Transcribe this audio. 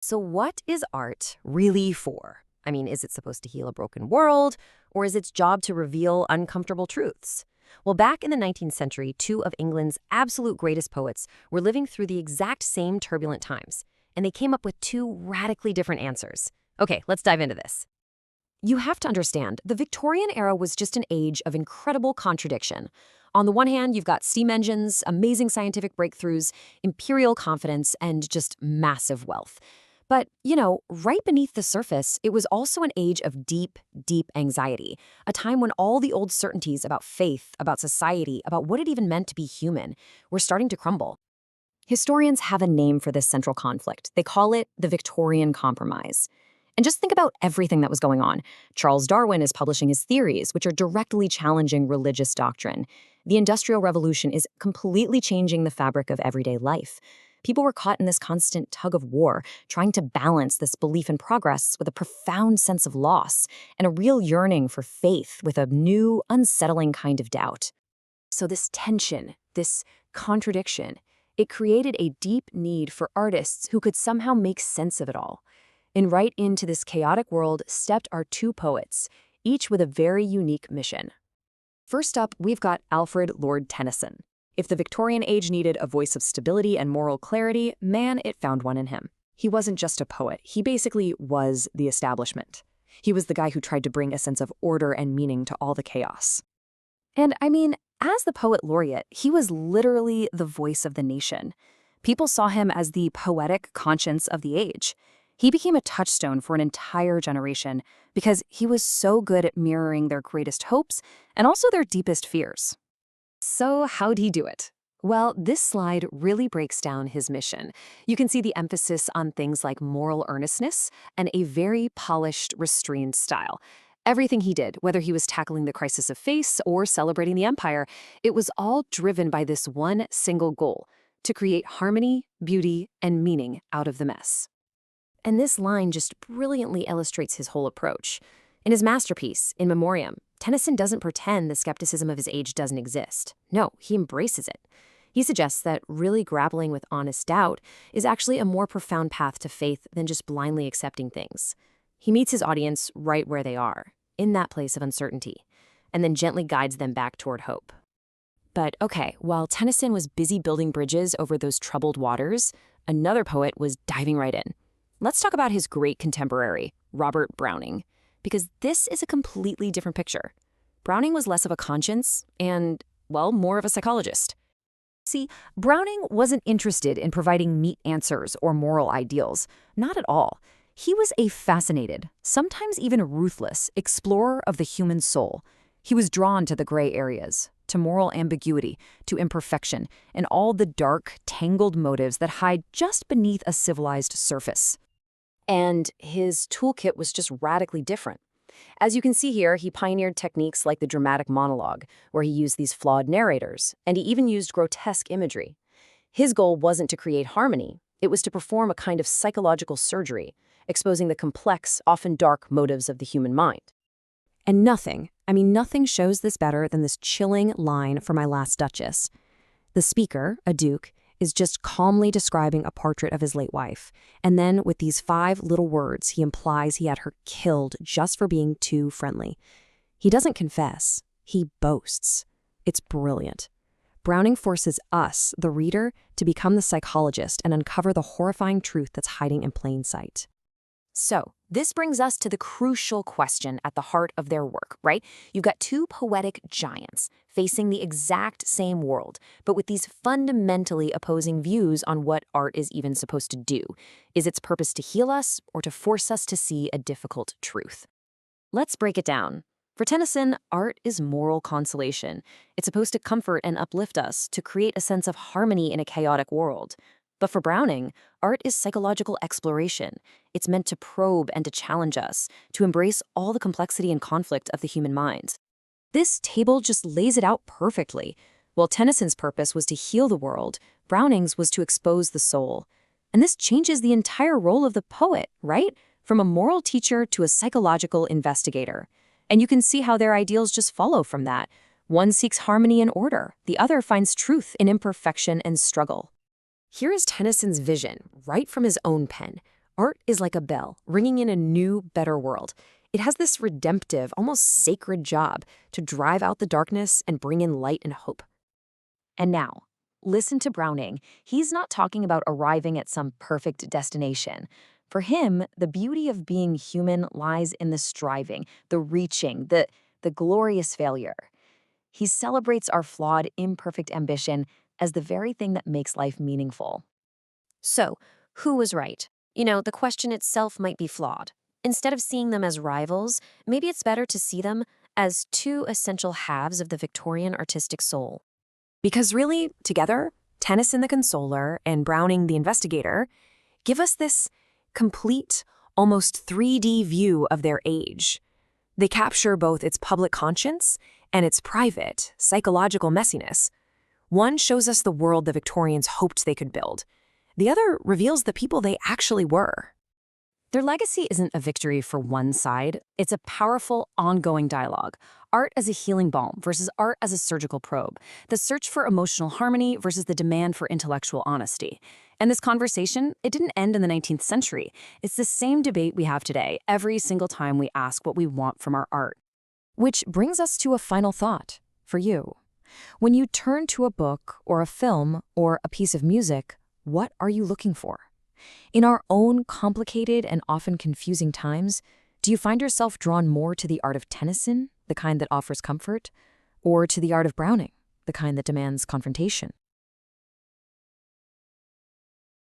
So what is art really for? I mean, is it supposed to heal a broken world, or is its job to reveal uncomfortable truths? Well, back in the 19th century, two of England's absolute greatest poets were living through the exact same turbulent times, and they came up with two radically different answers. Okay, let's dive into this. You have to understand, the Victorian era was just an age of incredible contradiction. On the one hand, you've got steam engines, amazing scientific breakthroughs, imperial confidence, and just massive wealth. But, right beneath the surface, it was also an age of deep, deep anxiety, a time when all the old certainties about faith, about society, about what it even meant to be human, were starting to crumble. Historians have a name for this central conflict. They call it the Victorian Compromise. And just think about everything that was going on. Charles Darwin is publishing his theories, which are directly challenging religious doctrine. The Industrial Revolution is completely changing the fabric of everyday life. People were caught in this constant tug of war, trying to balance this belief in progress with a profound sense of loss and a real yearning for faith with a new, unsettling kind of doubt. So this tension, this contradiction, it created a deep need for artists who could somehow make sense of it all. And right into this chaotic world stepped our two poets, each with a very unique mission. First up, we've got Alfred Lord Tennyson. If the Victorian age needed a voice of stability and moral clarity, man, it found one in him. He wasn't just a poet. He basically was the establishment. He was the guy who tried to bring a sense of order and meaning to all the chaos. And I mean, as the poet laureate, he was literally the voice of the nation. People saw him as the poetic conscience of the age. He became a touchstone for an entire generation because he was so good at mirroring their greatest hopes and also their deepest fears. So how'd he do it? Well, this slide really breaks down his mission. You can see the emphasis on things like moral earnestness and a very polished, restrained style. Everything he did, whether he was tackling the crisis of faith or celebrating the empire, it was all driven by this one single goal: to create harmony, beauty, and meaning out of the mess. And this line just brilliantly illustrates his whole approach. In his masterpiece, In Memoriam, Tennyson doesn't pretend the skepticism of his age doesn't exist. No, he embraces it. He suggests that really grappling with honest doubt is actually a more profound path to faith than just blindly accepting things. He meets his audience right where they are, in that place of uncertainty, and then gently guides them back toward hope. But okay, while Tennyson was busy building bridges over those troubled waters, another poet was diving right in. Let's talk about his great contemporary, Robert Browning, because this is a completely different picture. Browning was less of a conscience and, well, more of a psychologist. See, Browning wasn't interested in providing neat answers or moral ideals. Not at all. He was a fascinated, sometimes even ruthless, explorer of the human soul. He was drawn to the gray areas, to moral ambiguity, to imperfection, and all the dark, tangled motives that hide just beneath a civilized surface. And his toolkit was just radically different. As you can see here, he pioneered techniques like the dramatic monologue, where he used these flawed narrators, and he even used grotesque imagery. His goal wasn't to create harmony, it was to perform a kind of psychological surgery, exposing the complex, often dark motives of the human mind. And nothing shows this better than this chilling line from My Last Duchess. The speaker, a duke, is just calmly describing a portrait of his late wife. And then with these 5 little words, he implies he had her killed just for being too friendly. He doesn't confess, he boasts. It's brilliant. Browning forces us, the reader, to become the psychologist and uncover the horrifying truth that's hiding in plain sight. So, this brings us to the crucial question at the heart of their work, right? You've got two poetic giants facing the exact same world, but with these fundamentally opposing views on what art is even supposed to do. Is its purpose to heal us or to force us to see a difficult truth? Let's break it down. For Tennyson, art is moral consolation. It's supposed to comfort and uplift us, to create a sense of harmony in a chaotic world. But for Browning, art is psychological exploration. It's meant to probe and to challenge us, to embrace all the complexity and conflict of the human mind. This table just lays it out perfectly. While Tennyson's purpose was to heal the world, Browning's was to expose the soul. And this changes the entire role of the poet, right? From a moral teacher to a psychological investigator. And you can see how their ideals just follow from that. One seeks harmony and order. The other finds truth in imperfection and struggle. Here is Tennyson's vision, right from his own pen. Art is like a bell, ringing in a new, better world. It has this redemptive, almost sacred job to drive out the darkness and bring in light and hope. And now, listen to Browning. He's not talking about arriving at some perfect destination. For him, the beauty of being human lies in the striving, the reaching, the glorious failure. He celebrates our flawed, imperfect ambition as the very thing that makes life meaningful. So, who was right? The question itself might be flawed. Instead of seeing them as rivals, maybe it's better to see them as two essential halves of the Victorian artistic soul. Because really, together, Tennyson the Consoler and Browning the Investigator give us this complete, almost 3D view of their age. They capture both its public conscience and its private, psychological messiness. One shows us the world the Victorians hoped they could build. The other reveals the people they actually were. Their legacy isn't a victory for one side. It's a powerful, ongoing dialogue. Art as a healing balm versus art as a surgical probe. The search for emotional harmony versus the demand for intellectual honesty. And this conversation, it didn't end in the 19th century. It's the same debate we have today, every single time we ask what we want from our art. Which brings us to a final thought for you. When you turn to a book or a film or a piece of music, what are you looking for? In our own complicated and often confusing times, do you find yourself drawn more to the art of Tennyson, the kind that offers comfort, or to the art of Browning, the kind that demands confrontation?